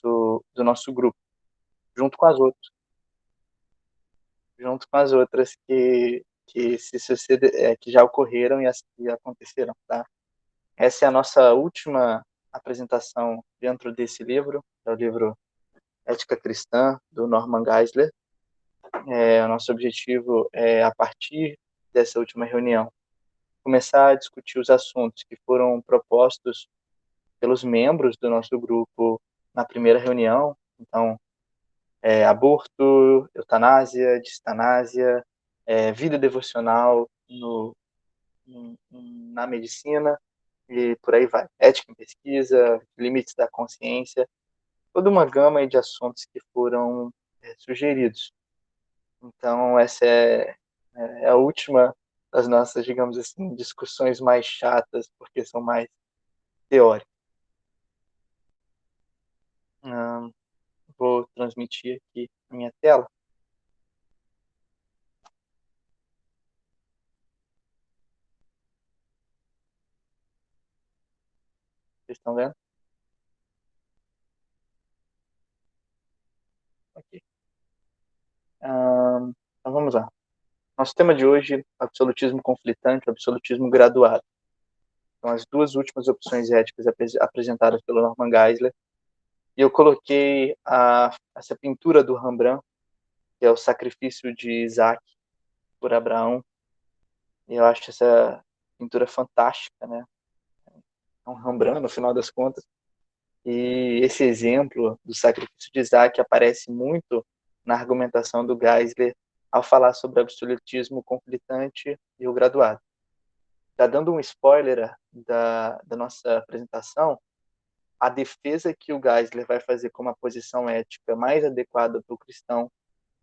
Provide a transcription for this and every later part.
do nosso grupo, junto com as outras, que se sucede, que já ocorreram e as que acontecerão, tá? Essa é a nossa última apresentação dentro desse livro, é o livro Ética Cristã, do Norman Geisler. O nosso objetivo é, a partir dessa última reunião, começar a discutir os assuntos que foram propostos pelos membros do nosso grupo na primeira reunião. Então, aborto, eutanásia, distanásia, vida devocional na medicina e por aí vai. Ética em pesquisa, limites da consciência, toda uma gama de assuntos que foram sugeridos. Então, essa é a última das nossas, digamos assim, discussões mais chatas, porque são mais teóricas. Vou transmitir aqui a minha tela. Vocês estão vendo? Aqui. Então vamos lá. Nosso tema de hoje, absolutismo conflitante, absolutismo graduado. São as duas últimas opções éticas apresentadas pelo Norman Geisler. E eu coloquei essa pintura do Rembrandt, que é o sacrifício de Isaac por Abraão. E eu acho essa pintura fantástica, né? É um Rembrandt, no final das contas. E esse exemplo do sacrifício de Isaac aparece muito na argumentação do Geisler ao falar sobre o absolutismo conflitante e o graduado. Já dando um spoiler da nossa apresentação, a defesa que o Geisler vai fazer como a posição ética mais adequada para o cristão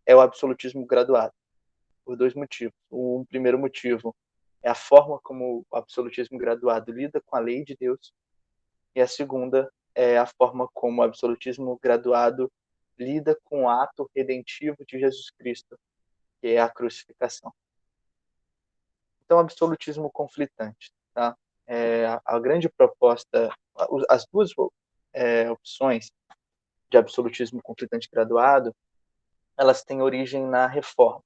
é o absolutismo graduado, por dois motivos. O primeiro motivo é a forma como o absolutismo graduado lida com a lei de Deus, e a segunda é a forma como o absolutismo graduado lida com o ato redentivo de Jesus Cristo, que é a crucificação. Então, absolutismo conflitante. Tá? A grande proposta, as duas opções de absolutismo conflitante graduado, elas têm origem na reforma.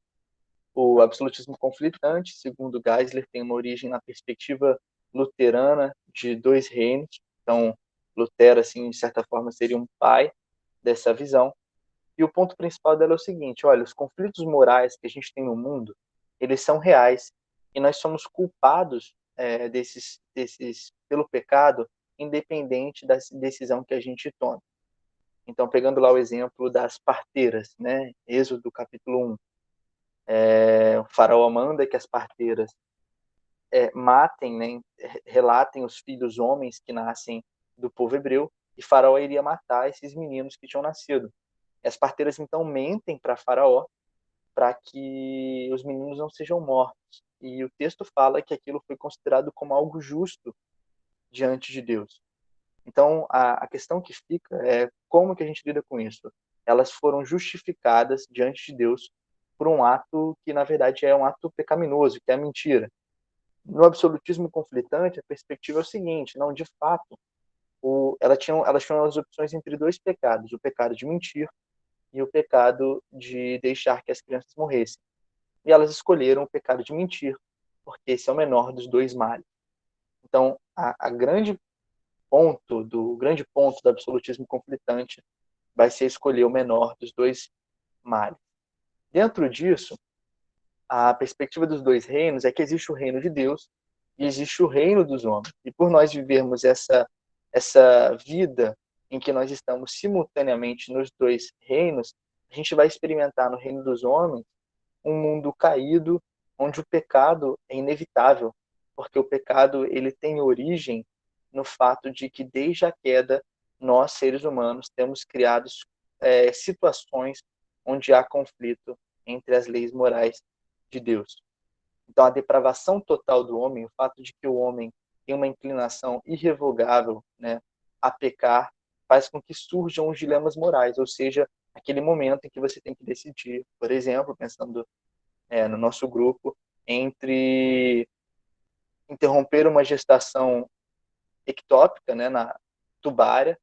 O absolutismo conflitante, segundo Geisler, tem uma origem na perspectiva luterana de dois reinos. Então, Lutero, assim, de certa forma, seria um pai dessa visão. E o ponto principal dela é o seguinte: olha, os conflitos morais que a gente tem no mundo, eles são reais e nós somos culpados desses pelo pecado, independente da decisão que a gente tome. Então, pegando lá o exemplo das parteiras, né? Êxodo capítulo 1, o faraó manda que as parteiras matem, né? Relatem os filhos homens que nascem do povo hebreu, e faraó iria matar esses meninos que tinham nascido. E as parteiras então mentem para faraó para que os meninos não sejam mortos. E o texto fala que aquilo foi considerado como algo justo diante de Deus. Então, a questão que fica é como que a gente lida com isso. Elas foram justificadas diante de Deus por um ato que, na verdade, é um ato pecaminoso, que é a mentira. No absolutismo conflitante, a perspectiva é o seguinte: não, de fato, elas tinham as opções entre dois pecados, o pecado de mentir e o pecado de deixar que as crianças morressem. E elas escolheram o pecado de mentir, porque esse é o menor dos dois males. Então, o grande ponto do absolutismo conflitante vai ser escolher o menor dos dois males. Dentro disso, a perspectiva dos dois reinos é que existe o reino de Deus e existe o reino dos homens. E por nós vivermos essa vida em que nós estamos simultaneamente nos dois reinos, a gente vai experimentar no reino dos homens um mundo caído, onde o pecado é inevitável, porque o pecado ele tem origem no fato de que desde a queda nós seres humanos temos criado situações onde há conflito entre as leis morais de Deus. Então, a depravação total do homem, o fato de que o homem tem uma inclinação irrevogável, né, a pecar, faz com que surjam os dilemas morais, ou seja, aquele momento em que você tem que decidir, por exemplo, pensando no nosso grupo, entre interromper uma gestação ectópica, né, na tubária,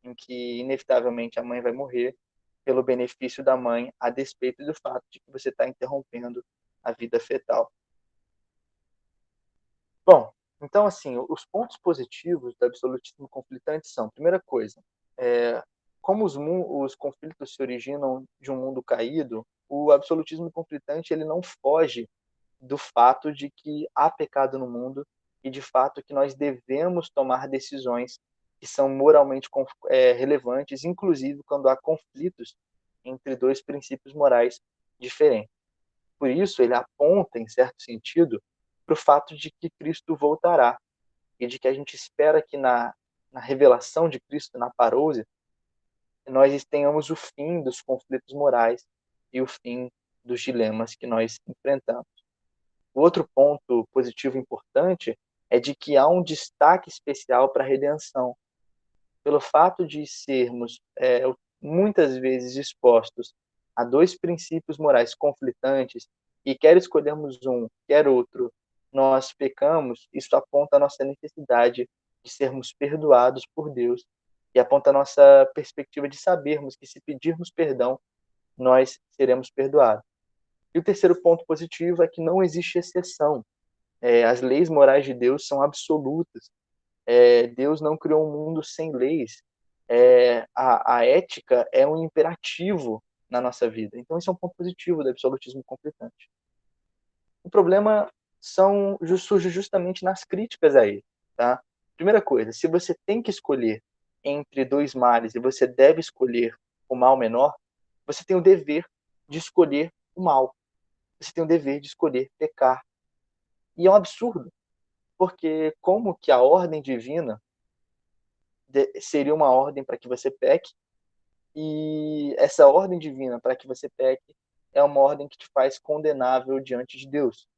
em que, inevitavelmente, a mãe vai morrer pelo benefício da mãe, a despeito do fato de que você está interrompendo a vida fetal. Bom, então, assim, os pontos positivos do absolutismo conflitante são, primeira coisa, como os conflitos se originam de um mundo caído, o absolutismo conflitante ele não foge do fato de que há pecado no mundo e, de fato, que nós devemos tomar decisões que são moralmente relevantes, inclusive quando há conflitos entre dois princípios morais diferentes. Por isso, ele aponta, em certo sentido, para o fato de que Cristo voltará e de que a gente espera que na revelação de Cristo, na parousia, nós tenhamos o fim dos conflitos morais e o fim dos dilemas que nós enfrentamos. O outro ponto positivo importante é de que há um destaque especial para a redenção. Pelo fato de sermos muitas vezes expostos a dois princípios morais conflitantes e quer escolhermos um, quer outro, nós pecamos, isso aponta a nossa necessidade de sermos perdoados por Deus e aponta a nossa perspectiva de sabermos que se pedirmos perdão, nós seremos perdoados. E o terceiro ponto positivo é que não existe exceção. As leis morais de Deus são absolutas. Deus não criou um mundo sem leis. A ética é um imperativo na nossa vida. Então, esse é um ponto positivo do absolutismo conflitante. O problema surge justamente nas críticas a ele. Tá? Primeira coisa, se você tem que escolher entre dois males e você deve escolher o mal menor, você tem o dever de escolher o mal. Você tem o dever de escolher pecar. E é um absurdo, porque como que a ordem divina seria uma ordem para que você peque, e essa ordem divina para que você peque é uma ordem que te faz condenável diante de Deus.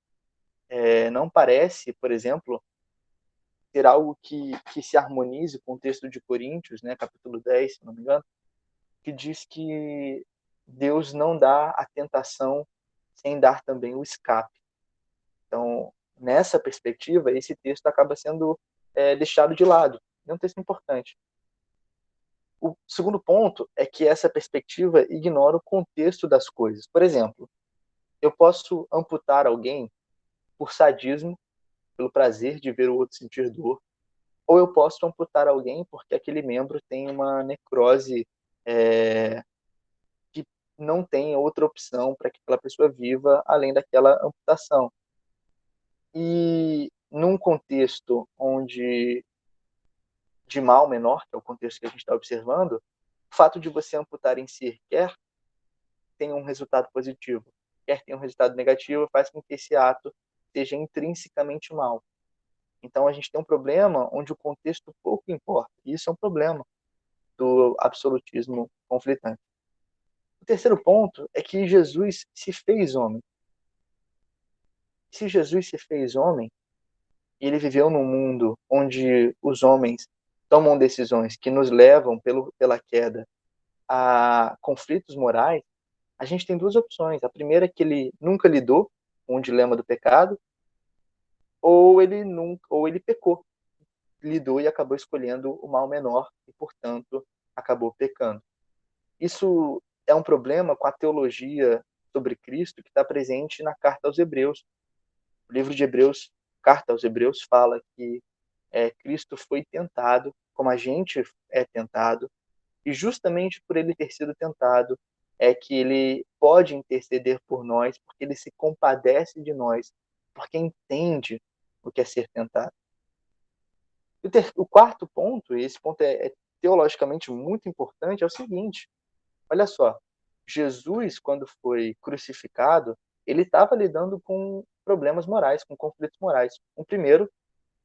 Não parece, por exemplo, ter algo que se harmonize com o texto de Coríntios, né, capítulo 10, se não me engano, que diz que Deus não dá a tentação sem dar também o escape. Então, nessa perspectiva, esse texto acaba sendo deixado de lado. É um texto importante. O segundo ponto é que essa perspectiva ignora o contexto das coisas. Por exemplo, eu posso amputar alguém por sadismo, pelo prazer de ver o outro sentir dor, ou eu posso amputar alguém porque aquele membro tem uma necrose que não tem outra opção para que aquela pessoa viva além daquela amputação. E num contexto onde de mal menor, que é o contexto que a gente está observando, o fato de você amputar em si quer tenha um resultado positivo, quer tenha um resultado negativo, faz com que esse ato seja intrinsecamente mal. Então a gente tem um problema onde o contexto pouco importa. E isso é um problema do absolutismo conflitante. O terceiro ponto é que Jesus se fez homem. Se Jesus se fez homem, e ele viveu num mundo onde os homens tomam decisões que nos levam pela queda a conflitos morais, a gente tem duas opções. A primeira é que ele nunca lidou com o dilema do pecado, ou ele pecou, lidou e acabou escolhendo o mal menor e, portanto, acabou pecando. Isso é um problema com a teologia sobre Cristo que está presente na carta aos Hebreus. O livro de Hebreus, carta aos Hebreus, fala que Cristo foi tentado como a gente é tentado, e justamente por ele ter sido tentado é que ele pode interceder por nós, porque ele se compadece de nós, porque entende o que é ser tentado. O quarto ponto, e esse ponto é teologicamente muito importante, é o seguinte: olha só, Jesus, quando foi crucificado, ele estava lidando com problemas morais, com conflitos morais. O primeiro,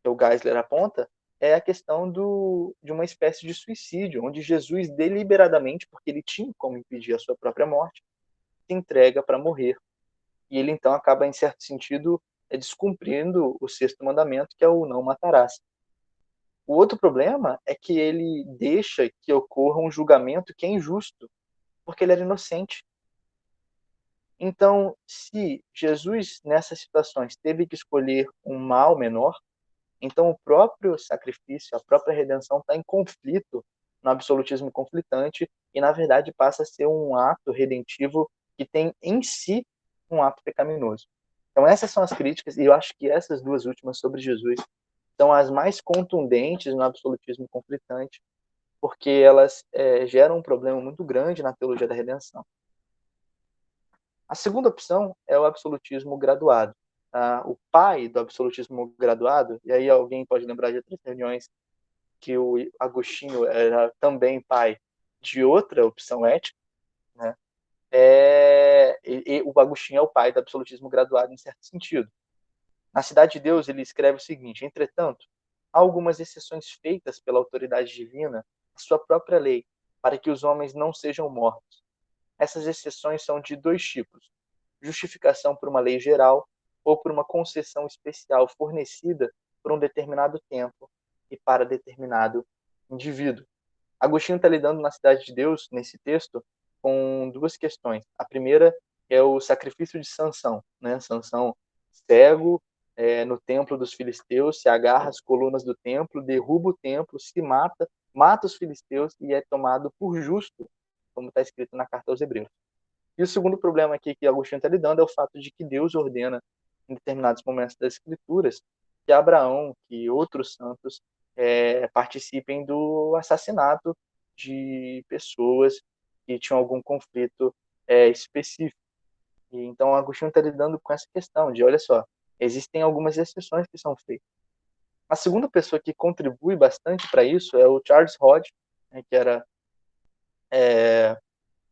que o Geisler aponta, é a questão de uma espécie de suicídio, onde Jesus deliberadamente, porque ele tinha como impedir a sua própria morte, se entrega para morrer. E ele então acaba, em certo sentido, descumprindo o sexto mandamento, que é o não matarás. O outro problema é que ele deixa que ocorra um julgamento que é injusto, porque ele era inocente. Então, se Jesus, nessas situações, teve que escolher um mal menor, então o próprio sacrifício, a própria redenção está em conflito no absolutismo conflitante e, na verdade, passa a ser um ato redentivo que tem em si um ato pecaminoso. Então, essas são as críticas, e eu acho que essas duas últimas sobre Jesus são as mais contundentes no absolutismo conflitante, porque elas geram um problema muito grande na teologia da redenção. A segunda opção é o absolutismo graduado. O pai do absolutismo graduado, e aí alguém pode lembrar de outras reuniões que o Agostinho era também pai de outra opção ética, né? O Agostinho é o pai do absolutismo graduado em certo sentido. Na Cidade de Deus, ele escreve o seguinte: entretanto, há algumas exceções feitas pela autoridade divina à sua própria lei, para que os homens não sejam mortos. Essas exceções são de dois tipos: justificação por uma lei geral ou por uma concessão especial fornecida por um determinado tempo e para determinado indivíduo. Agostinho está lidando na Cidade de Deus, nesse texto, com duas questões. A primeira é o sacrifício de Sansão, né? Sansão, cego, no templo dos filisteus, se agarra às colunas do templo, derruba o templo, se mata, mata os filisteus e é tomado por justo, como está escrito na carta aos Hebreus. E o segundo problema aqui que Agostinho está lidando é o fato de que Deus ordena, em determinados momentos das Escrituras, que Abraão, que outros santos participem do assassinato de pessoas que tinham algum conflito específico. E, então, Agostinho está lidando com essa questão de, olha só, existem algumas exceções que são feitas. A segunda pessoa que contribui bastante para isso é o Charles Hodge, né, que era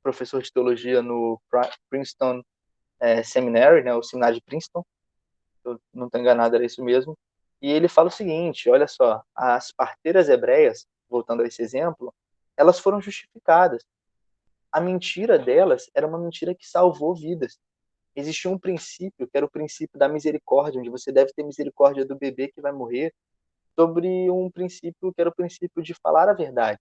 professor de teologia no Princeton Seminary, né, o seminário de Princeton, se eu não estou enganado, era isso mesmo. E ele fala o seguinte: olha só, as parteiras hebreias, voltando a esse exemplo, elas foram justificadas. A mentira delas era uma mentira que salvou vidas. Existia um princípio, que era o princípio da misericórdia, onde você deve ter misericórdia do bebê que vai morrer, sobre um princípio que era o princípio de falar a verdade.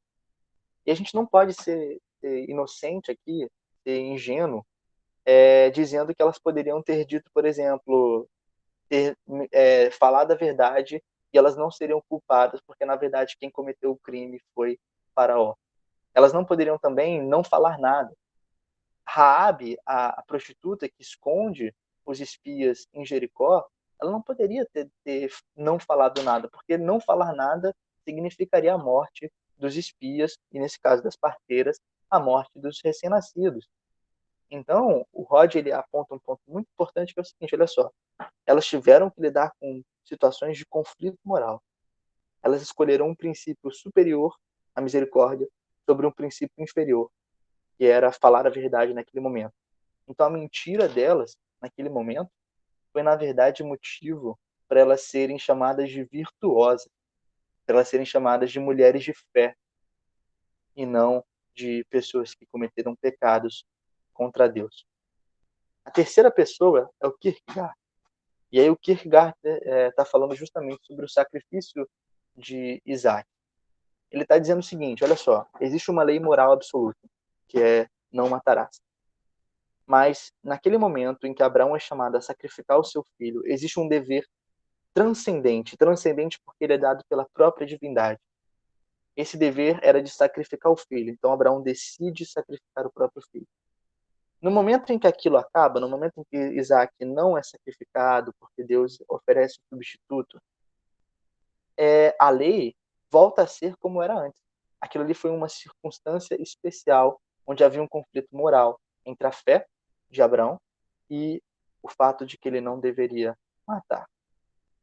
E a gente não pode ser inocente aqui, ser ingênuo, dizendo que elas poderiam ter dito, por exemplo, ter falado a verdade e elas não seriam culpadas, porque na verdade quem cometeu o crime foi Faraó. Elas não poderiam também não falar nada. Raabe, a prostituta que esconde os espias em Jericó, ela não poderia ter não falado nada, porque não falar nada significaria a morte dos espias e, nesse caso das parteiras, a morte dos recém-nascidos. Então, o Rod ele aponta um ponto muito importante, que é o seguinte: olha só, elas tiveram que lidar com situações de conflito moral. Elas escolheram um princípio superior, a misericórdia, sobre um princípio inferior, que era falar a verdade naquele momento. Então, a mentira delas, naquele momento, foi, na verdade, motivo para elas serem chamadas de virtuosas, para elas serem chamadas de mulheres de fé, e não de pessoas que cometeram pecados contra Deus. A terceira pessoa é o Kierkegaard. E aí o Kierkegaard está falando justamente sobre o sacrifício de Isaac. Ele está dizendo o seguinte: olha só, existe uma lei moral absoluta, que é não matarás. Mas naquele momento em que Abraão é chamado a sacrificar o seu filho, existe um dever transcendente porque ele é dado pela própria divindade. Esse dever era de sacrificar o filho, então Abraão decide sacrificar o próprio filho. No momento em que aquilo acaba, no momento em que Isaac não é sacrificado, porque Deus oferece um substituto, a lei volta a ser como era antes. Aquilo ali foi uma circunstância especial, onde havia um conflito moral entre a fé de Abraão e o fato de que ele não deveria matar.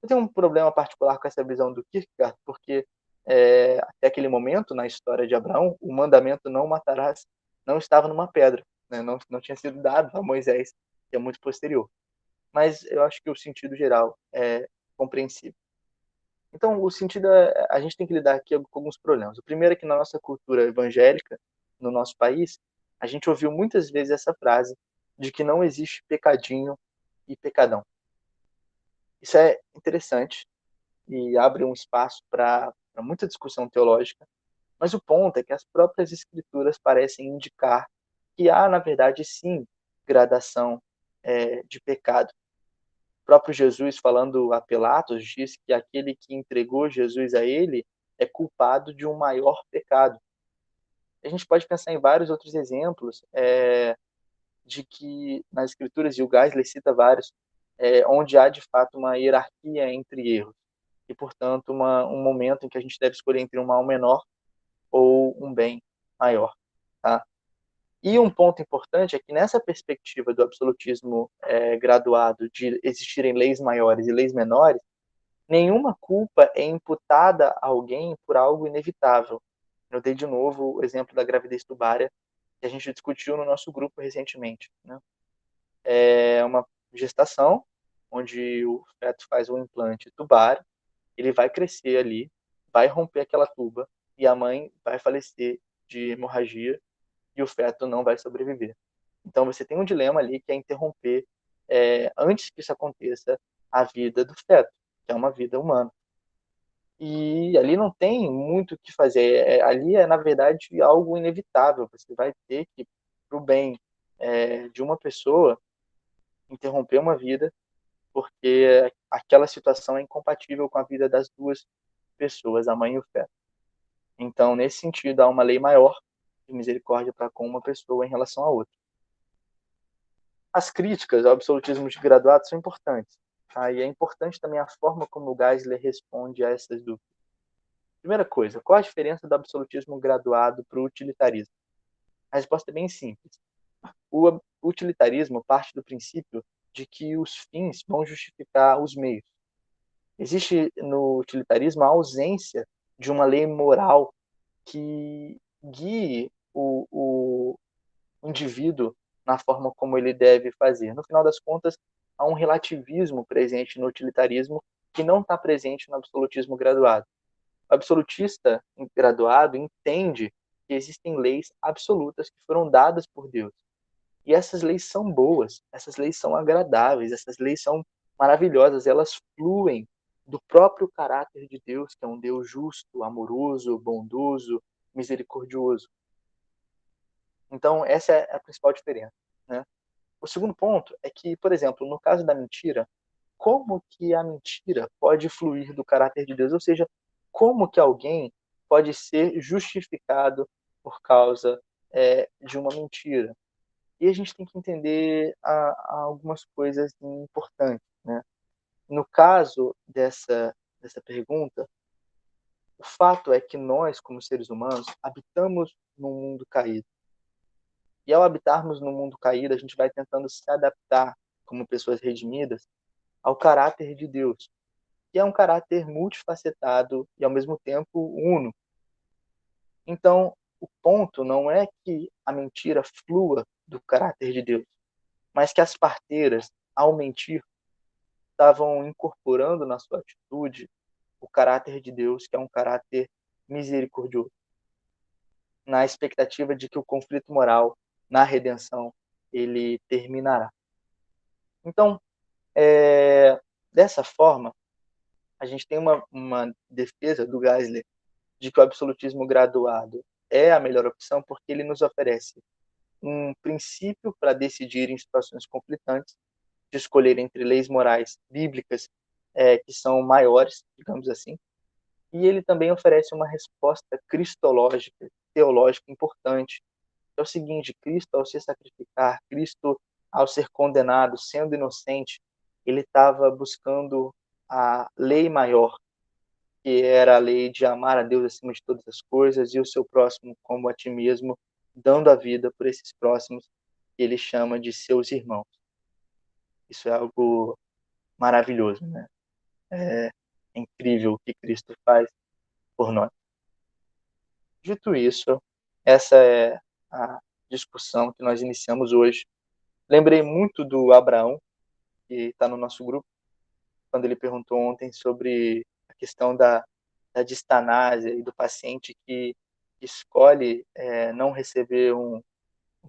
Eu tenho um problema particular com essa visão do Kierkegaard, porque até aquele momento, na história de Abraão, o mandamento não matarás não estava numa pedra, né? Não tinha sido dado a Moisés, que é muito posterior. Mas eu acho que o sentido geral é compreensível. Então, o sentido a gente tem que lidar aqui com alguns problemas. O primeiro é que na nossa cultura evangélica, no nosso país, a gente ouviu muitas vezes essa frase de que não existe pecadinho e pecadão. Isso é interessante e abre um espaço para muita discussão teológica, mas o ponto é que as próprias escrituras parecem indicar que há, na verdade, sim, gradação de pecado. O próprio Jesus, falando a Pilatos, diz que aquele que entregou Jesus a ele é culpado de um maior pecado. A gente pode pensar em vários outros exemplos de que nas escrituras, e o Geisler cita vários, onde há de fato uma hierarquia entre erros e, portanto, um momento em que a gente deve escolher entre um mal menor ou um bem maior, tá? E um ponto importante é que nessa perspectiva do absolutismo graduado, de existirem leis maiores e leis menores, nenhuma culpa é imputada a alguém por algo inevitável. Eu dei de novo o exemplo da gravidez tubária, que a gente discutiu no nosso grupo recentemente, né? É uma gestação, onde o feto faz um implante tubário, ele vai crescer ali, vai romper aquela tuba, e a mãe vai falecer de hemorragia, e o feto não vai sobreviver. Então você tem um dilema ali que é interromper, antes que isso aconteça, a vida do feto, que é uma vida humana. E ali não tem muito o que fazer. Ali na verdade, algo inevitável. Você vai ter que, para o bem de uma pessoa, interromper uma vida, porque aquela situação é incompatível com a vida das duas pessoas, a mãe e o feto. Então, nesse sentido, há uma lei maior de misericórdia para com uma pessoa em relação à outra. As críticas ao absolutismo de graduado são importantes. Tá? E é importante também a forma como o Geisler responde a essas dúvidas. Primeira coisa, qual a diferença do absolutismo graduado para o utilitarismo? A resposta é bem simples. O utilitarismo parte do princípio de que os fins vão justificar os meios. Existe no utilitarismo a ausência de uma lei moral que guie o indivíduo na forma como ele deve fazer. No final das contas, há um relativismo presente no utilitarismo que não está presente no absolutismo graduado. O absolutista graduado entende que existem leis absolutas que foram dadas por Deus. E essas leis são boas, essas leis são agradáveis, essas leis são maravilhosas, elas fluem do próprio caráter de Deus, que é um Deus justo, amoroso, bondoso, misericordioso. Então, essa é a principal diferença, né? O segundo ponto é que, por exemplo, no caso da mentira, como que a mentira pode fluir do caráter de Deus? Ou seja, como que alguém pode ser justificado por causa de uma mentira? E a gente tem que entender algumas coisas importantes, né? No caso dessa pergunta, o fato é que nós, como seres humanos, habitamos num mundo caído. E ao habitarmos no mundo caído, a gente vai tentando se adaptar, como pessoas redimidas, ao caráter de Deus, que é um caráter multifacetado e, ao mesmo tempo, uno. Então, o ponto não é que a mentira flua do caráter de Deus, mas que as parteiras, ao mentir, estavam incorporando na sua atitude o caráter de Deus, que é um caráter misericordioso, na expectativa de que o conflito moral, na redenção, ele terminará. Então, dessa forma, a gente tem uma defesa do Geisler de que o absolutismo graduado é a melhor opção porque ele nos oferece um princípio para decidir em situações conflitantes, de escolher entre leis morais bíblicas que são maiores, digamos assim, e ele também oferece uma resposta cristológica, teológica importante. É o seguinte: Cristo, ao se sacrificar, Cristo, ao ser condenado, sendo inocente, ele estava buscando a lei maior, que era a lei de amar a Deus acima de todas as coisas e o seu próximo como a ti mesmo, dando a vida por esses próximos que ele chama de seus irmãos. Isso é algo maravilhoso, né? É incrível o que Cristo faz por nós. Dito isso, essa é a discussão que nós iniciamos hoje. Lembrei muito do Abraão, que está no nosso grupo, quando ele perguntou ontem sobre a questão da distanásia e do paciente que escolhe não receber um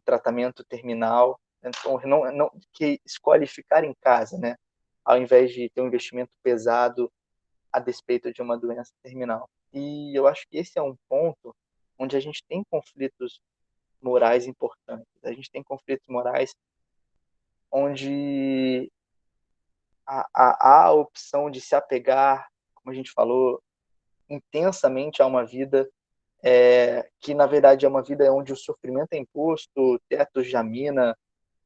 tratamento terminal, então, que escolhe ficar em casa, né, ao invés de ter um investimento pesado a despeito de uma doença terminal. E eu acho que esse é um ponto onde a gente tem conflitos morais importantes. A gente tem conflitos morais onde há a opção de se apegar, como a gente falou, intensamente a uma vida que na verdade é uma vida onde o sofrimento é imposto, tetos de mina,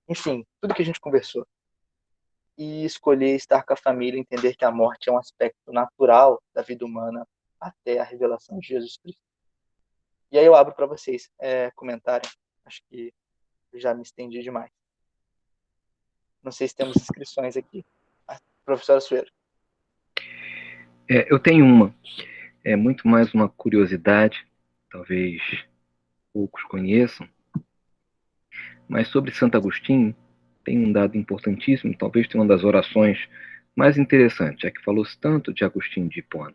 enfim, tudo que a gente conversou. E escolher estar com a família, entender que a morte é um aspecto natural da vida humana até a revelação de Jesus Cristo. E aí eu abro para vocês comentarem. Acho que eu já me estendi demais. Não sei se temos inscrições aqui. Professora Sueiro. Eu tenho uma. É muito mais uma curiosidade, talvez poucos conheçam, mas sobre Santo Agostinho tem um dado importantíssimo, talvez tenha uma das orações mais interessantes, é que falou-se tanto de Agostinho de Hipona.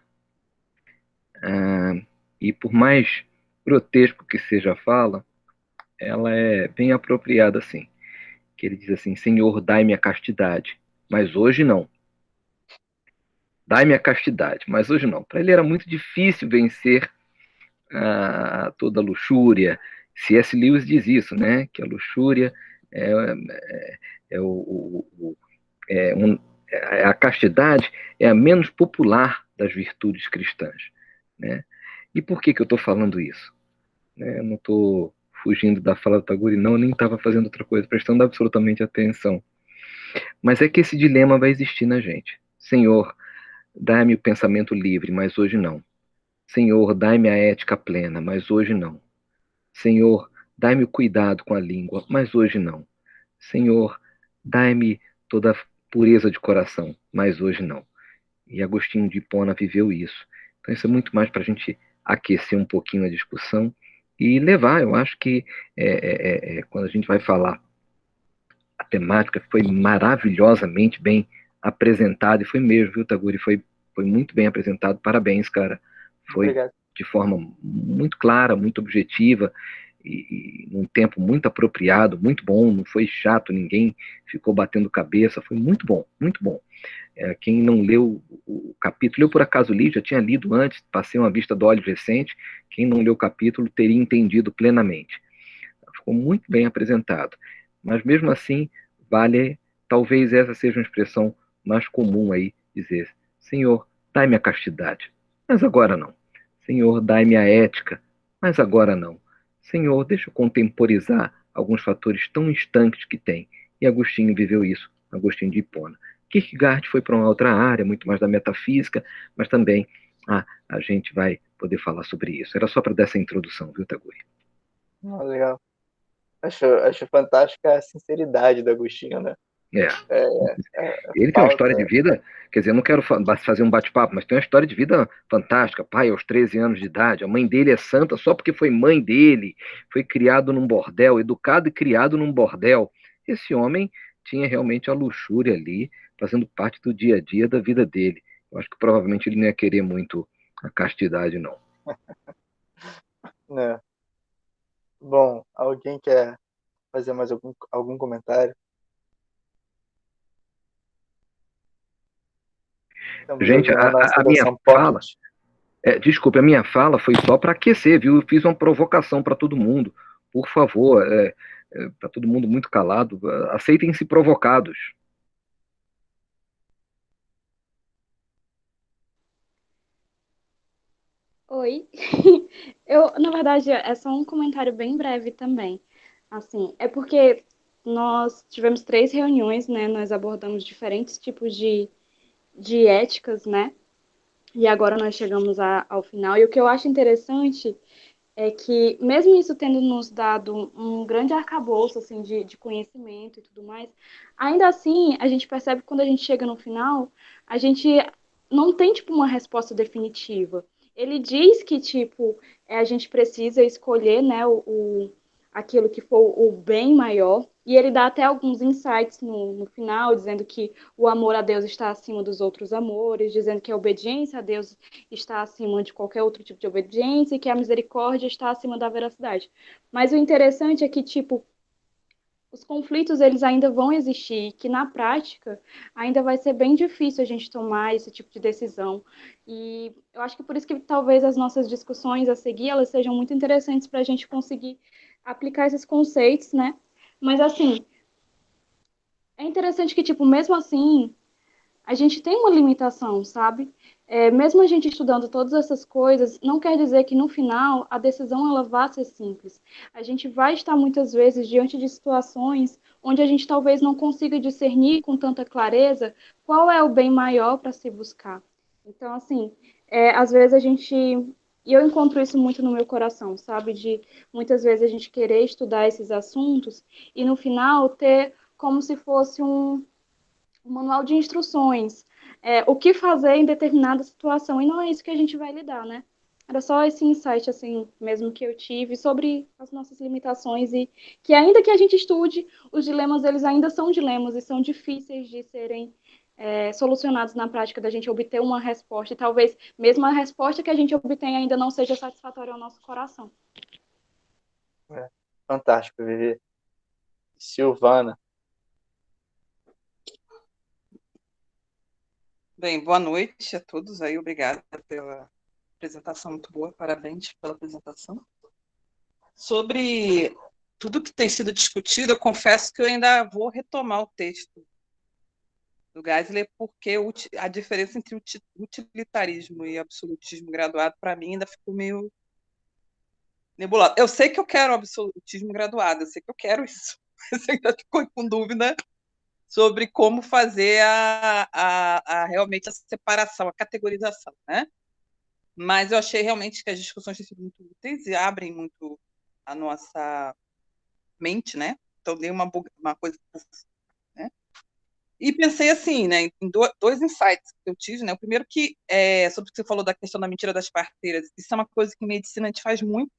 E por mais grotesco que seja a fala, ela é bem apropriada assim, que ele diz assim: Senhor, dai-me a castidade, mas hoje não. Dai-me a castidade, mas hoje não. Para ele era muito difícil vencer toda a luxúria. C.S. Lewis diz isso, né? Que a luxúria é, é, é um, a castidade é a menos popular das virtudes cristãs, né? E por que eu estou falando isso? Eu não estou fugindo da fala do Tagore, não, eu nem estava fazendo outra coisa, prestando absolutamente atenção. Mas é que esse dilema vai existir na gente. Senhor, dá-me o pensamento livre, mas hoje não. Senhor, dai-me a ética plena, mas hoje não. Senhor, dai-me o cuidado com a língua, mas hoje não. Senhor, dai-me toda a pureza de coração, mas hoje não. E Agostinho de Hipona viveu isso. Então isso é muito mais para a gente aquecer um pouquinho a discussão e levar. Eu acho que quando a gente vai falar, a temática foi maravilhosamente bem apresentada, e foi mesmo, viu, Taguri? Foi muito bem apresentado. Parabéns, cara. Foi Obrigado. de forma muito clara, muito objetiva, e num tempo muito apropriado, muito bom, não foi chato, ninguém ficou batendo cabeça, foi muito bom, muito bom. Quem não leu o capítulo, eu por acaso li, já tinha lido antes, passei uma vista do óleo recente, quem não leu o capítulo teria entendido plenamente. Ficou muito bem apresentado. Mas mesmo assim, vale, talvez essa seja uma expressão mais comum aí, dizer: Senhor, dai-me a castidade, mas agora não. Senhor, dai-me a ética, mas agora não. Senhor, deixa eu contemporizar alguns fatores tão instantes que tem. E Agostinho viveu isso, Agostinho de Hipona. Kierkegaard foi para uma outra área, muito mais da metafísica, mas também a gente vai poder falar sobre isso. Era só para dar essa introdução, viu, Taguri? Legal. Acho fantástica a sinceridade do Agostinho, né? É. É, Ele tem uma história de falta. vida, quer dizer, eu não quero fazer um bate-papo, mas tem uma história de vida fantástica. Pai, aos 13 anos de idade, a mãe dele é santa só porque foi mãe dele, foi criado num bordel, educado e criado num bordel. Esse homem tinha realmente a luxúria ali, fazendo parte do dia a dia da vida dele. Eu acho que provavelmente ele não ia querer muito a castidade, não. Né? Bom, alguém quer fazer mais algum comentário? Estamos Gente, ouvindo a nossa a minha versão fala, pocket. desculpe, a minha fala foi só para aquecer, viu? Eu fiz uma provocação para todo mundo. Por favor, tá todo mundo muito calado. Aceitem-se provocados. Oi. Eu, na verdade, é só um comentário bem breve também. Assim, é porque nós tivemos 3 reuniões, né? Nós abordamos diferentes tipos de éticas, né? E agora nós chegamos ao final. E o que eu acho interessante é que, mesmo isso tendo nos dado um grande arcabouço, assim, de conhecimento e tudo mais, ainda assim, a gente percebe que quando a gente chega no final, a gente não tem, tipo, uma resposta definitiva. Ele diz que, tipo, a gente precisa escolher, né, aquilo que for o bem maior, e ele dá até alguns insights no final, dizendo que o amor a Deus está acima dos outros amores, dizendo que a obediência a Deus está acima de qualquer outro tipo de obediência e que a misericórdia está acima da veracidade. Mas o interessante é que, tipo, os conflitos eles ainda vão existir, que na prática ainda vai ser bem difícil a gente tomar esse tipo de decisão. E eu acho que por isso que talvez as nossas discussões a seguir elas sejam muito interessantes para a gente conseguir aplicar esses conceitos, né? Mas assim, é interessante que, tipo, mesmo assim, a gente tem uma limitação, sabe? Mesmo a gente estudando todas essas coisas, não quer dizer que no final a decisão ela vá ser simples. A gente vai estar muitas vezes diante de situações onde a gente talvez não consiga discernir com tanta clareza qual é o bem maior para se buscar. Então, assim, às vezes a gente. E eu encontro isso muito no meu coração, sabe? De muitas vezes a gente querer estudar esses assuntos e no final ter como se fosse um manual de instruções, o que fazer em determinada situação, e não é isso que a gente vai lidar, né? Era só esse insight, assim, mesmo que eu tive sobre as nossas limitações e que ainda que a gente estude, os dilemas, eles ainda são dilemas e são difíceis de serem solucionados na prática, da gente obter uma resposta, e talvez mesmo a resposta que a gente obtenha ainda não seja satisfatória ao nosso coração. Fantástico, Vivi. Silvana. Bem, boa noite a todos aí, obrigada pela apresentação muito boa, parabéns pela apresentação. Sobre tudo que tem sido discutido, eu confesso que eu ainda vou retomar o texto do Geisler, porque a diferença entre utilitarismo e absolutismo graduado, para mim, ainda ficou meio nebulado. Eu sei que eu quero absolutismo graduado, eu sei que eu quero isso, mas ainda ficou com dúvida sobre como fazer realmente a separação, a categorização, né? Mas eu achei realmente que as discussões têm sido muito úteis e abrem muito a nossa mente, né? Então, dei uma coisa, né? E pensei assim, né, em dois insights que eu tive, né? O primeiro que sobre o que você falou da questão da mentira das parteiras. Isso é uma coisa que em medicina a gente faz muito.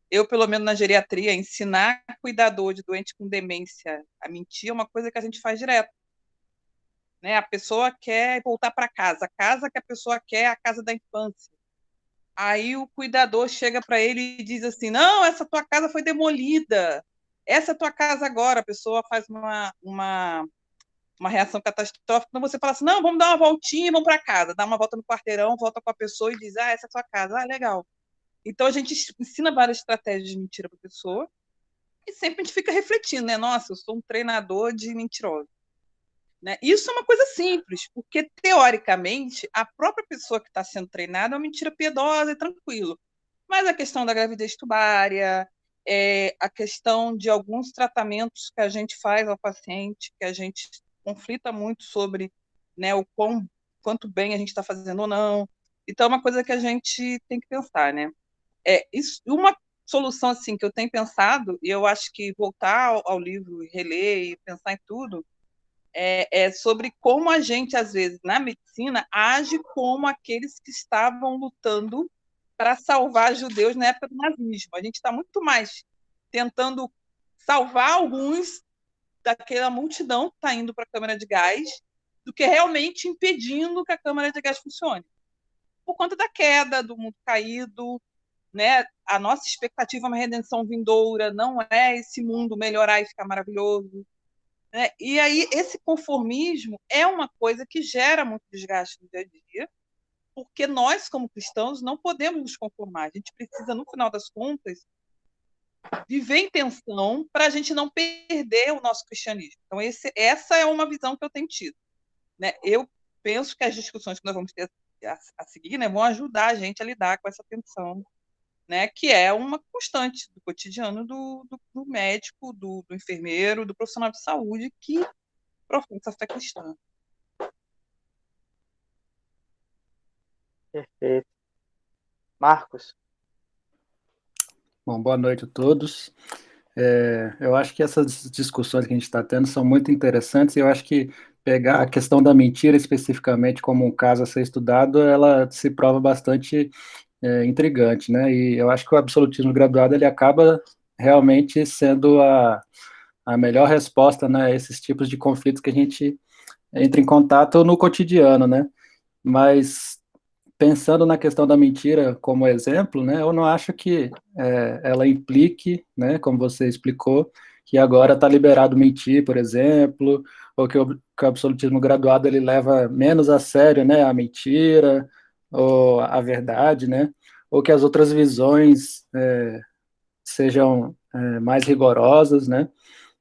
Eu, pelo menos na geriatria, ensinar cuidador de doente com demência a mentir é uma coisa que a gente faz direto. Né? A pessoa quer voltar para casa, a casa que a pessoa quer é a casa da infância. Aí o cuidador chega para ele e diz assim: não, essa tua casa foi demolida, essa é tua casa agora. A pessoa faz uma reação catastrófica, então você fala assim: não, vamos dar uma voltinha e vamos para casa. Dá uma volta no quarteirão, volta com a pessoa e diz: essa é a tua casa. Legal. Então a gente ensina várias estratégias de mentira para a pessoa e sempre a gente fica refletindo, né? Nossa, eu sou um treinador de mentirosos. Né? Isso é uma coisa simples, porque, teoricamente, a própria pessoa que está sendo treinada é uma mentira piedosa e tranquilo. Mas a questão da gravidez tubária, a questão de alguns tratamentos que a gente faz ao paciente, que a gente conflita muito sobre, né, quanto bem a gente está fazendo ou não. Então, é uma coisa que a gente tem que pensar. Né? Uma solução assim, que eu tenho pensado, e eu acho que voltar ao livro, reler e pensar em tudo, sobre como a gente, às vezes, na medicina, age como aqueles que estavam lutando para salvar judeus na época do nazismo. A gente está muito mais tentando salvar alguns daquela multidão que está indo para a câmara de gás do que realmente impedindo que a câmara de gás funcione. Por conta da queda, do mundo caído, né? A nossa expectativa é uma redenção vindoura, não é esse mundo melhorar e ficar maravilhoso. Né? E aí, esse conformismo é uma coisa que gera muito desgaste no dia a dia, porque nós, como cristãos, não podemos nos conformar. A gente precisa, no final das contas, viver em tensão para a gente não perder o nosso cristianismo. Então, essa é uma visão que eu tenho tido. Né? Eu penso que as discussões que nós vamos ter a seguir, né, vão ajudar a gente a lidar com essa tensão, né, que é uma constante do cotidiano do médico, do enfermeiro, do profissional de saúde que professa a fé cristã. Perfeito. Marcos. Bom, boa noite a todos. Eu acho que essas discussões que a gente está tendo são muito interessantes e eu acho que pegar a questão da mentira especificamente como um caso a ser estudado, ela se prova bastante intrigante, né? E eu acho que o absolutismo graduado ele acaba realmente sendo a melhor resposta, né, a esses tipos de conflitos que a gente entra em contato no cotidiano, né? Mas pensando na questão da mentira como exemplo, né, eu não acho que ela implique, né, como você explicou, que agora está liberado mentir, por exemplo, ou que o absolutismo graduado ele leva menos a sério, né, a mentira ou a verdade, né, ou que as outras visões sejam mais rigorosas, né,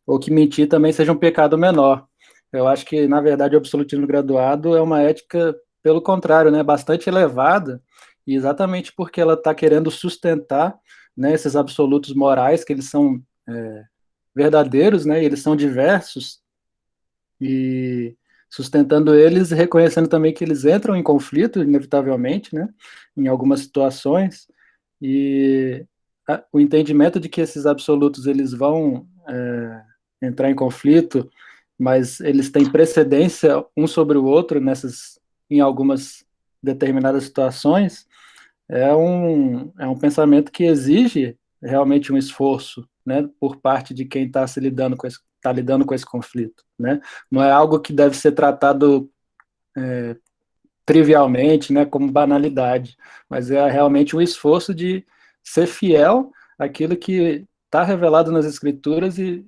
ou que mentir também seja um pecado menor. Eu acho que, na verdade, o absolutismo graduado é uma ética, pelo contrário, né, bastante elevada, e exatamente porque ela está querendo sustentar, né, esses absolutos morais, que eles são verdadeiros, né, e eles são diversos, e sustentando eles, reconhecendo também que eles entram em conflito, inevitavelmente, né, em algumas situações, e o entendimento de que esses absolutos eles vão entrar em conflito, mas eles têm precedência um sobre o outro em algumas determinadas situações, é um pensamento que exige realmente um esforço, né, por parte de quem está lidando com esse conflito, né? Não é algo que deve ser tratado trivialmente, né, como banalidade, mas é realmente um esforço de ser fiel àquilo que está revelado nas Escrituras e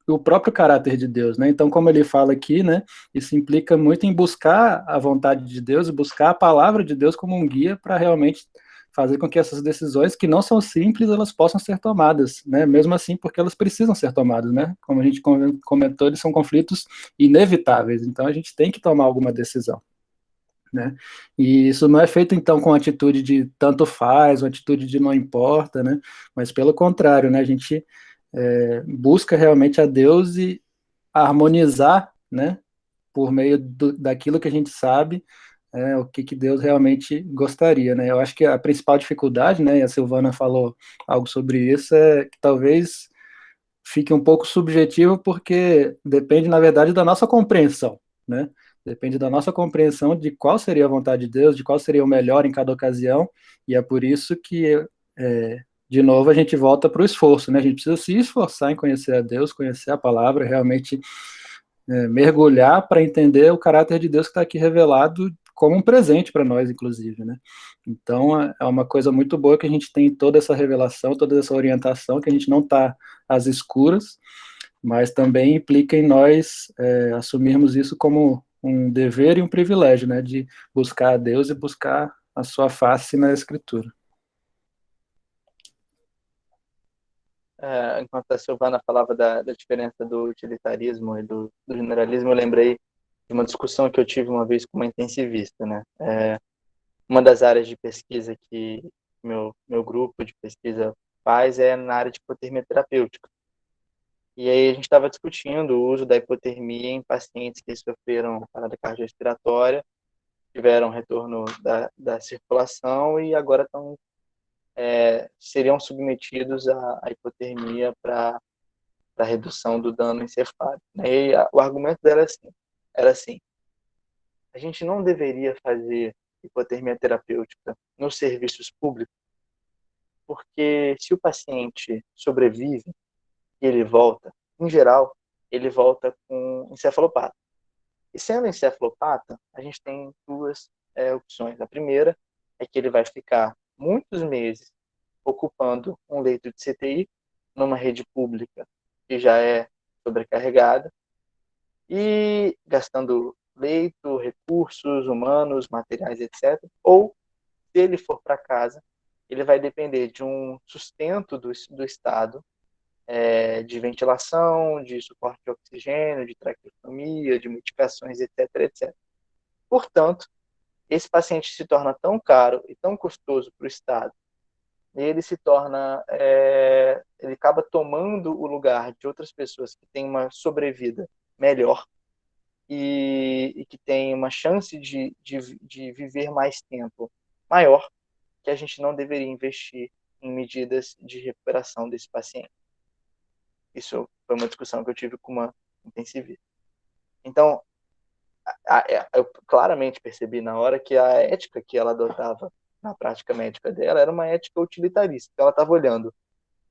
o próprio caráter de Deus, né? Então, como ele fala aqui, né, isso implica muito em buscar a vontade de Deus e buscar a palavra de Deus como um guia para realmente fazer com que essas decisões, que não são simples, elas possam ser tomadas, né? Mesmo assim, porque elas precisam ser tomadas, né? Como a gente comentou, eles são conflitos inevitáveis, então a gente tem que tomar alguma decisão, né? E isso não é feito então com atitude de tanto faz, uma atitude de não importa, né? Mas pelo contrário, né? A gente busca realmente a Deus e harmonizar, né? Por meio daquilo que a gente sabe, o que Deus realmente gostaria, né? Eu acho que a principal dificuldade, né? E a Silvana falou algo sobre isso, é que talvez fique um pouco subjetivo, porque depende, na verdade, da nossa compreensão, né? Depende da nossa compreensão de qual seria a vontade de Deus, de qual seria o melhor em cada ocasião, e é por isso que, de novo, a gente volta para o esforço, né? A gente precisa se esforçar em conhecer a Deus, conhecer a palavra, realmente mergulhar para entender o caráter de Deus que está aqui revelado como um presente para nós, inclusive, né? Então, é uma coisa muito boa que a gente tem toda essa revelação, toda essa orientação, que a gente não está às escuras, mas também implica em nós assumirmos isso como um dever e um privilégio, né? De buscar a Deus e buscar a sua face na Escritura. Enquanto a Silvana falava da diferença do utilitarismo e do generalismo, eu lembrei de uma discussão que eu tive uma vez com uma intensivista, né? Uma das áreas de pesquisa que meu grupo de pesquisa faz é na área de hipotermia terapêutica. E aí a gente estava discutindo o uso da hipotermia em pacientes que sofreram parada cardiorrespiratória, tiveram retorno da circulação e agora seriam submetidos à hipotermia para redução do dano encefálico. E o argumento dela era assim: a gente não deveria fazer hipotermia terapêutica nos serviços públicos, porque se o paciente sobrevive e ele volta, em geral, ele volta com encefalopata. E sendo encefalopata, a gente tem duas opções. A primeira é que ele vai ficar muitos meses ocupando um leito de CTI numa rede pública que já é sobrecarregada e gastando leito, recursos humanos, materiais, etc. Ou, se ele for para casa, ele vai depender de um sustento do Estado, de ventilação, de suporte de oxigênio, de traqueotomia, de medicações, etc, etc. Portanto, esse paciente se torna tão caro e tão custoso para o Estado, e ele se torna, ele acaba tomando o lugar de outras pessoas que têm uma sobrevida melhor e que têm uma chance de viver mais tempo maior, que a gente não deveria investir em medidas de recuperação desse paciente. Isso foi uma discussão que eu tive com uma intensivista. Então, eu claramente percebi na hora que a ética que ela adotava na prática médica dela era uma ética utilitarista. Ela estava olhando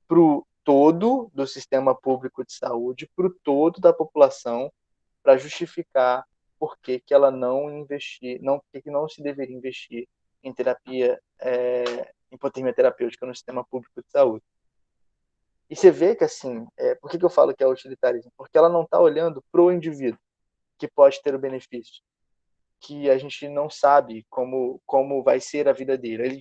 para o todo do sistema público de saúde, para o todo da população, para justificar por que ela não por que não se deveria investir em terapia, hipotermia terapêutica no sistema público de saúde. E você vê que, assim, por que eu falo que é utilitarismo? Porque ela não está olhando para o indivíduo que pode ter o benefício, que a gente não sabe como vai ser a vida dele.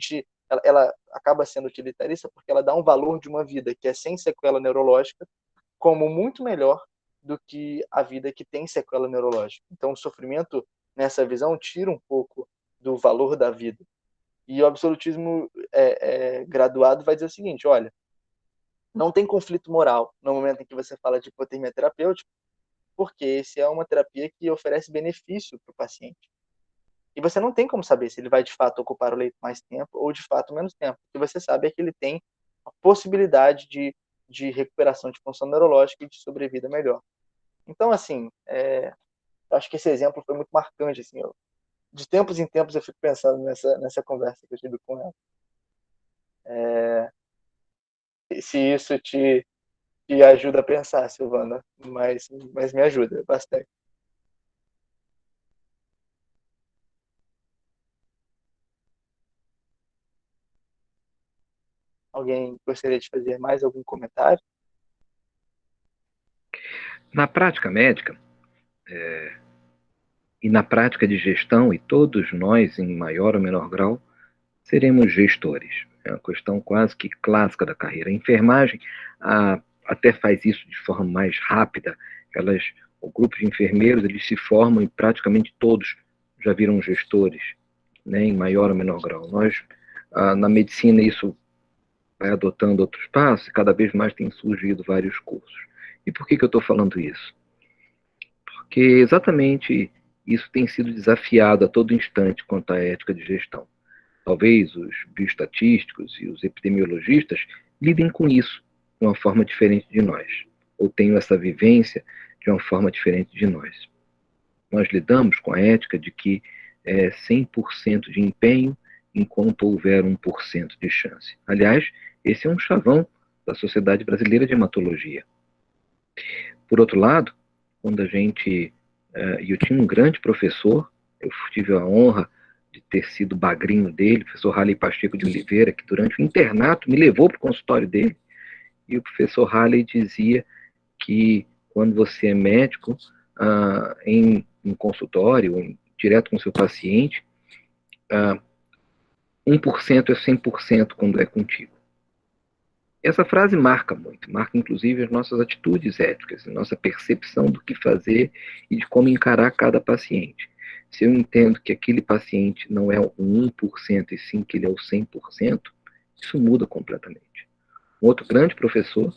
Ela acaba sendo utilitarista porque ela dá um valor de uma vida que é sem sequela neurológica como muito melhor do que a vida que tem sequela neurológica. Então, o sofrimento, nessa visão, tira um pouco do valor da vida. E o absolutismo graduado vai dizer o seguinte: olha, não tem conflito moral no momento em que você fala de hipotermia terapêutica, porque esse é uma terapia que oferece benefício para o paciente. E você não tem como saber se ele vai de fato ocupar o leito mais tempo ou de fato menos tempo. O que você sabe é que ele tem a possibilidade de recuperação de função neurológica e de sobrevida melhor. Então, assim, acho que esse exemplo foi muito marcante. Assim, de tempos em tempos eu fico pensando nessa conversa que eu tive com ela. Se isso te ajuda a pensar, Silvana, mas me ajuda bastante. Alguém gostaria de fazer mais algum comentário? Na prática médica, e na prática de gestão, e todos nós, em maior ou menor grau, seremos gestores. É uma questão quase que clássica da carreira. A enfermagem até faz isso de forma mais rápida. O grupo de enfermeiros, eles se formam e praticamente todos já viram gestores, né, em maior ou menor grau. Nós, na medicina, isso vai adotando outros passos e cada vez mais tem surgido vários cursos. E por que eu estou falando isso? Porque exatamente isso tem sido desafiado a todo instante quanto à ética de gestão. Talvez os bioestatísticos e os epidemiologistas lidem com isso de uma forma diferente de nós, ou tenham essa vivência de uma forma diferente de nós. Nós lidamos com a ética de que é 100% de empenho enquanto houver 1% de chance. Aliás, esse é um chavão da Sociedade Brasileira de Hematologia. Por outro lado, quando eu tinha um grande professor, eu tive a honra de ter sido bagrinho dele, o professor Halley Pacheco de Oliveira, que durante o internato me levou para o consultório dele, e o professor Halley dizia que quando você é médico, em um consultório, direto com o seu paciente, 1% é 100% quando é contigo. Essa frase marca muito, marca inclusive as nossas atitudes éticas, a nossa percepção do que fazer e de como encarar cada paciente. Se eu entendo que aquele paciente não é o 1% e sim que ele é o 100%, isso muda completamente. Um outro grande professor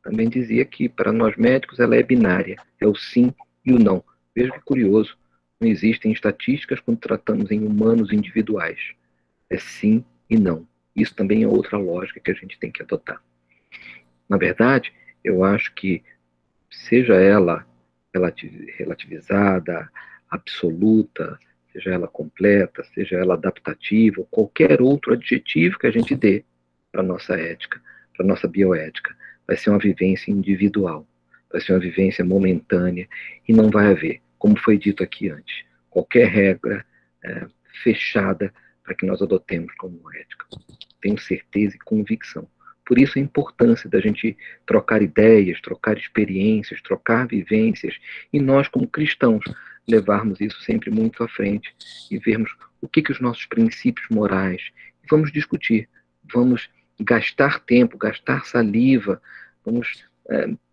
também dizia que para nós médicos ela é binária, é o sim e o não. Veja que curioso, não existem estatísticas quando tratamos em humanos individuais. É sim e não. Isso também é outra lógica que a gente tem que adotar. Na verdade, eu acho que, seja ela relativizada, absoluta, seja ela completa, seja ela adaptativa, ou qualquer outro adjetivo que a gente dê para a nossa ética, para a nossa bioética, vai ser uma vivência individual, vai ser uma vivência momentânea e não vai haver, como foi dito aqui antes, qualquer regra fechada para que nós adotemos como ética. Tenho certeza e convicção. Por isso a importância da gente trocar ideias, trocar experiências, trocar vivências, e nós, como cristãos, levarmos isso sempre muito à frente e vermos o que os nossos princípios morais, e vamos discutir, vamos gastar tempo, gastar saliva, vamos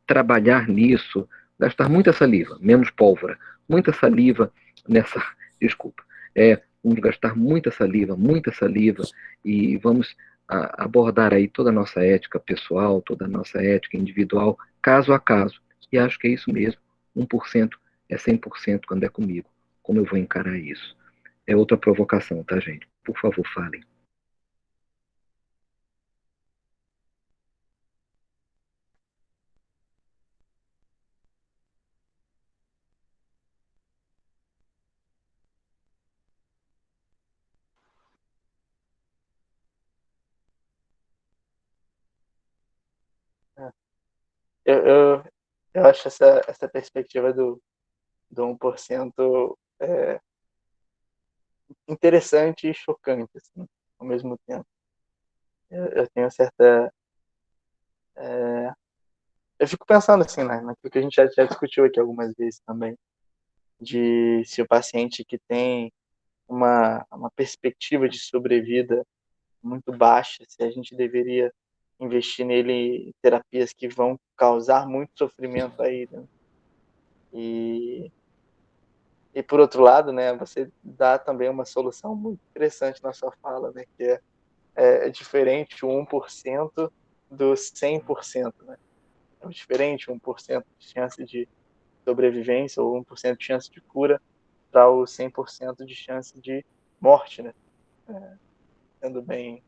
trabalhar nisso, gastar muita saliva, menos pólvora, muita saliva nessa, desculpa, vamos gastar muita saliva, e vamos abordar aí toda a nossa ética pessoal, toda a nossa ética individual, caso a caso. E acho que é isso mesmo. 1% é 100% quando é comigo. Como eu vou encarar isso? É outra provocação, tá, gente? Por favor, falem. Eu, eu acho essa perspectiva do 1% interessante e chocante, assim, ao mesmo tempo. Eu tenho certa... eu fico pensando assim, né, naquilo que a gente já discutiu aqui algumas vezes também, de se o paciente que tem uma perspectiva de sobrevida muito baixa, se a gente deveria investir nele em terapias que vão causar muito sofrimento aí, né? E por outro lado, né, você dá também uma solução muito interessante na sua fala, né, que é diferente o 1% do 100%, né? É diferente 1% de chance de sobrevivência ou 1% de chance de cura para o 100% de chance de morte, né? Sendo bem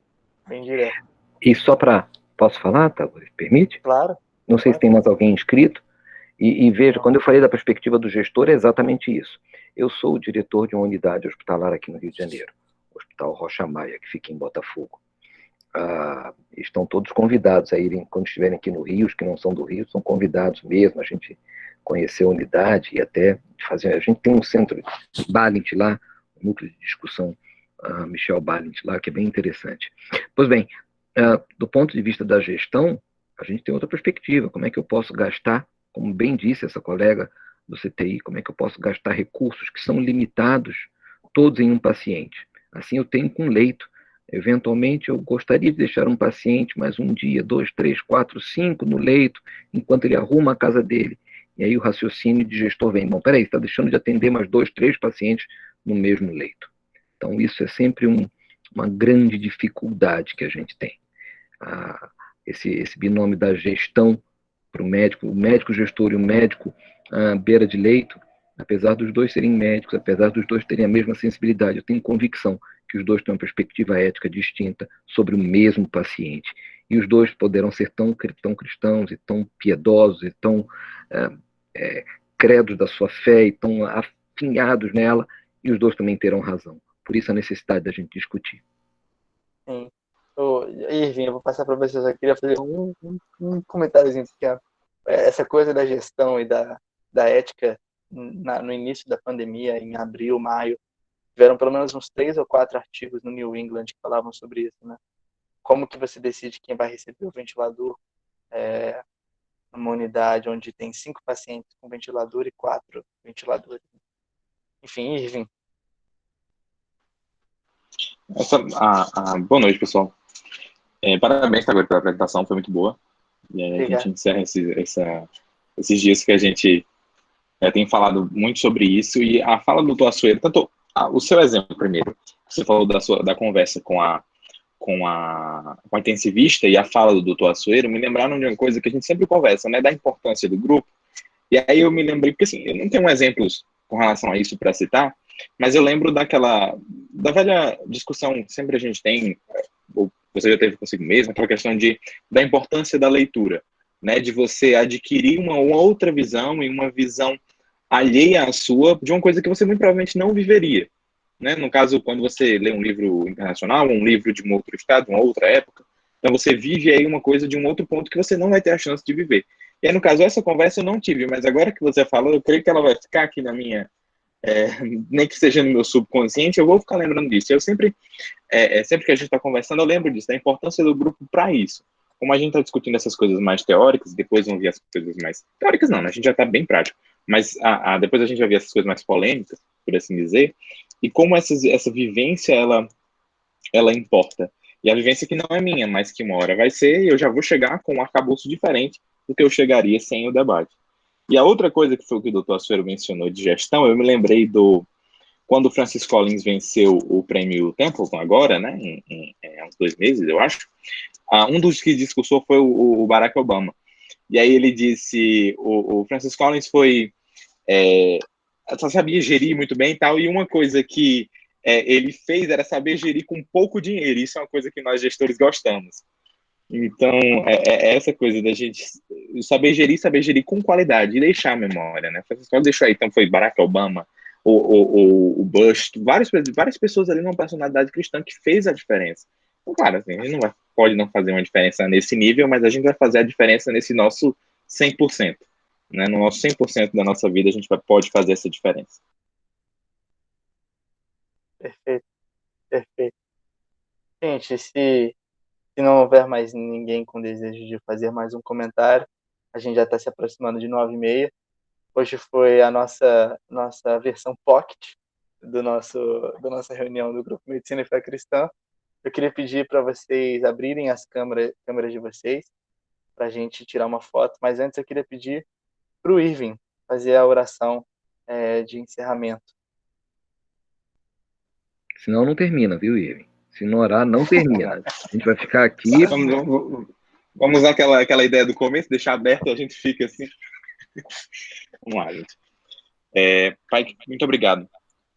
direto. E só para. Posso falar, tá? Permite? Claro, Não sei se claro. tem mais alguém inscrito. E veja, quando eu falei da perspectiva do gestor, é exatamente isso. Eu sou o diretor de uma unidade hospitalar aqui no Rio de Janeiro, o Hospital Rocha Maia, que fica em Botafogo. Estão todos convidados a irem, quando estiverem aqui no Rio, os que não são do Rio, são convidados mesmo, a gente conhecer a unidade e até fazer. A gente tem um centro Balint lá, um núcleo de discussão, Michel Balint lá, que é bem interessante. Pois bem, do ponto de vista da gestão, a gente tem outra perspectiva. Como é que eu posso gastar, como bem disse essa colega do CTI, como é que eu posso gastar recursos que são limitados, todos em um paciente? Assim eu tenho com leito. Eventualmente, eu gostaria de deixar um paciente mais um dia, 2, 3, 4, 5 no leito, enquanto ele arruma a casa dele. E aí o raciocínio de gestor vem, bom, peraí, está deixando de atender mais 2, 3 pacientes no mesmo leito. Então, isso é sempre uma grande dificuldade que a gente tem. Esse binômio da gestão para o médico gestor e o médico beira de leito, apesar dos dois serem médicos, apesar dos dois terem a mesma sensibilidade, eu tenho convicção que os dois têm uma perspectiva ética distinta sobre o mesmo paciente. E os dois poderão ser tão cristãos e tão piedosos e tão credos da sua fé e tão afinhados nela, e os dois também terão razão. Por isso a necessidade da gente discutir. Sim. Irving, eu vou passar para você, eu só queria fazer um comentáriozinho, porque essa coisa da gestão e da ética no início da pandemia, em abril, maio, tiveram pelo menos uns 3 ou 4 artigos no New England que falavam sobre isso, né? Como que você decide quem vai receber o ventilador numa unidade onde tem 5 pacientes com ventilador e 4 ventiladores. Enfim, Irving. Boa noite, pessoal. Parabéns, Tagore, pela apresentação, foi muito boa. E aí a gente encerra esses dias que a gente tem falado muito sobre isso. E a fala do Dr. Assuero, tanto o seu exemplo primeiro, você falou da conversa com a intensivista, e a fala do Dr. Assuero me lembraram de uma coisa que a gente sempre conversa, né, da importância do grupo. E aí eu me lembrei, porque assim, eu não tenho exemplos com relação a isso para citar, mas eu lembro da velha discussão que sempre a gente tem, ou você já teve consigo mesmo, aquela questão da importância da leitura, né, de você adquirir uma outra visão e uma visão alheia à sua de uma coisa que você muito provavelmente não viveria, né? No caso, quando você lê um livro internacional, um livro de um outro estado, uma outra época, então você vive aí uma coisa de um outro ponto que você não vai ter a chance de viver. E aí, no caso, essa conversa eu não tive, mas agora que você falou, eu creio que ela vai ficar aqui na minha, nem que seja no meu subconsciente, eu vou ficar lembrando disso. Eu sempre que a gente está conversando, eu lembro disso, da importância do grupo para isso. Como a gente está discutindo essas coisas mais teóricas, depois vão vir as coisas mais teóricas, não, né? A gente já está bem prático, mas depois a gente vai ver essas coisas mais polêmicas, por assim dizer, e como essa vivência ela importa. E a vivência que não é minha, mas que uma hora vai ser, e eu já vou chegar com um arcabouço diferente do que eu chegaria sem o debate. E a outra coisa que foi o que o Dr. Assuero mencionou de gestão, eu me lembrei quando o Francis Collins venceu o prêmio Templeton agora, né, há uns 2 meses, eu acho, um dos que discursou foi o Barack Obama. E aí ele disse, o Francis Collins só sabia gerir muito bem e tal, e uma coisa que ele fez era saber gerir com pouco dinheiro, isso é uma coisa que nós gestores gostamos. Então, essa coisa da gente saber gerir com qualidade e deixar a memória, né? Francis Collins deixou aí, então foi Barack Obama, o Bush, várias pessoas ali numa personalidade cristã que fez a diferença. Então, claro, assim, a gente pode não fazer uma diferença nesse nível, mas a gente vai fazer a diferença nesse nosso 100%. Né? No nosso 100% da nossa vida, a gente pode fazer essa diferença. Perfeito, perfeito. Gente, se não houver mais ninguém com desejo de fazer mais um comentário, a gente já está se aproximando de 9h30. Hoje foi a nossa versão pocket da nossa reunião do Grupo Medicina e Fé Cristã. Eu queria pedir para vocês abrirem as câmeras de vocês para a gente tirar uma foto, mas antes eu queria pedir para o Irving fazer a oração de encerramento. Senão não termina, viu, Irving? Se não orar, não termina. A gente vai ficar aqui. Vamos usar aquela ideia do começo, deixar aberto, a gente fica assim. Vamos lá, gente. Pai, muito obrigado,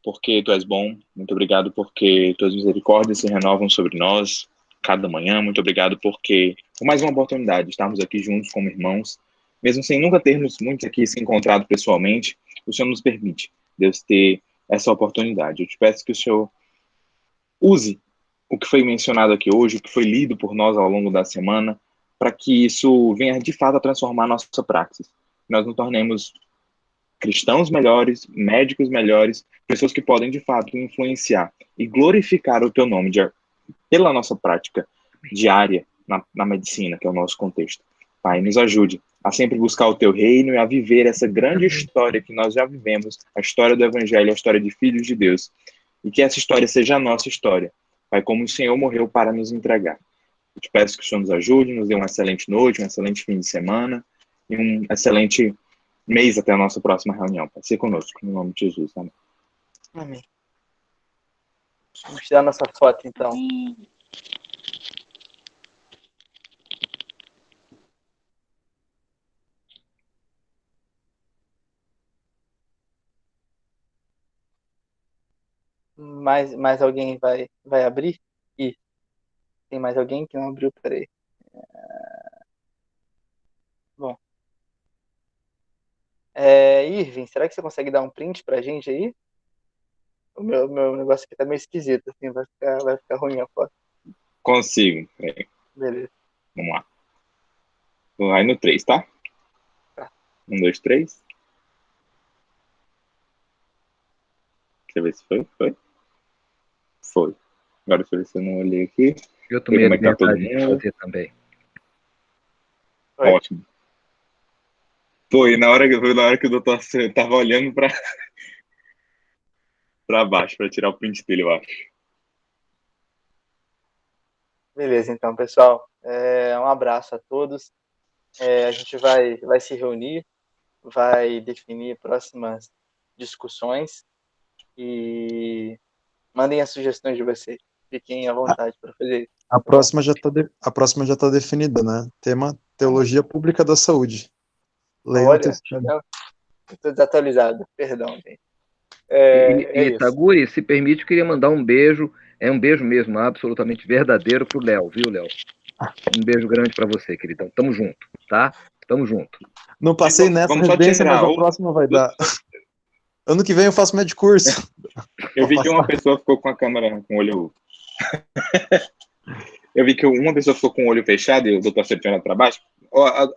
porque Tu és bom. Muito obrigado porque Tuas misericórdias se renovam sobre nós cada manhã. Muito obrigado porque, por mais uma oportunidade, estarmos aqui juntos como irmãos, mesmo sem nunca termos muitos aqui se encontrado pessoalmente, o Senhor nos permite, Deus, ter essa oportunidade. Eu te peço que o Senhor use o que foi mencionado aqui hoje, o que foi lido por nós ao longo da semana, para que isso venha de fato a transformar a nossa praxis. Nós nos tornemos cristãos melhores, médicos melhores, pessoas que podem de fato influenciar e glorificar o Teu nome pela nossa prática diária na medicina, que é o nosso contexto. Pai, nos ajude a sempre buscar o Teu reino e a viver essa grande história que nós já vivemos, a história do Evangelho, a história de filhos de Deus, e que essa história seja a nossa história. Pai, como o Senhor morreu para nos entregar. Eu te peço que o Senhor nos ajude, nos dê uma excelente noite, um excelente fim de semana e um excelente mês até a nossa próxima reunião. Pai, ser conosco, no nome de Jesus. Amém. Amém. Vamos tirar nossa foto, então. Mais alguém vai abrir? Ih, tem mais alguém que não abriu? Peraí. Bom. Irving, será que você consegue dar um print pra gente aí? O meu negócio aqui tá meio esquisito, assim, vai ficar ruim a foto. Consigo. Beleza. Vamos lá. Vai no 3, tá? 1, 2, 3. Deixa eu ver se foi. Foi. Agora deixa eu ver se eu não olhei aqui. Eu tomei a Como é que tá todo liberdade de mundo? fazer também. Foi. Ótimo. Foi na hora que o doutor tava olhando para baixo, para tirar o print dele, eu acho. Beleza, então, pessoal. Um abraço a todos. A gente vai se reunir, vai definir próximas discussões e mandem as sugestões de vocês. Fiquem à vontade para fazer isso. A próxima já tá definida, né? Tema Teologia Pública da Saúde. Leiam o Olha, texto. estou desatualizado, perdão, gente. Isso. Taguri, se permite, eu queria mandar um beijo, um beijo mesmo, absolutamente verdadeiro pro Léo, viu, Léo? Um beijo grande para você, queridão. Tamo junto, tá? Tamo junto. Não passei nessa residência, mas a próxima vai dar. Ano que vem eu faço médio curso. Eu vi que uma pessoa ficou com a câmera com o olho. Eu vi que uma pessoa ficou com o olho fechado e o doutor selecionado para baixo.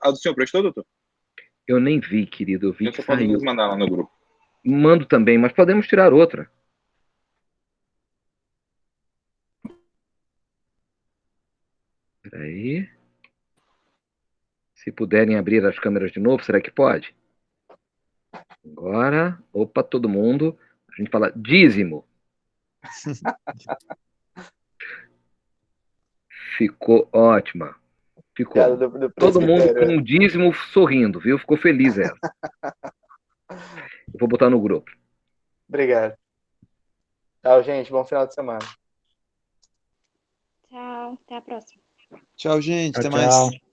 A do senhor prestou, doutor? Eu nem vi, querido. Eu vi Você que pode saiu. nos mandar lá no grupo. Mando também, mas podemos tirar outra. Peraí. Se puderem abrir as câmeras de novo, será que pode? Agora, opa, todo mundo. A gente fala dízimo. Ficou ótima. Ficou. Todo mundo com um dízimo sorrindo, viu? Ficou feliz essa. Eu vou botar no grupo. Obrigado. Tchau, gente. Bom final de semana. Tchau. Até a próxima. Tchau, gente. Tchau, Até tchau. mais.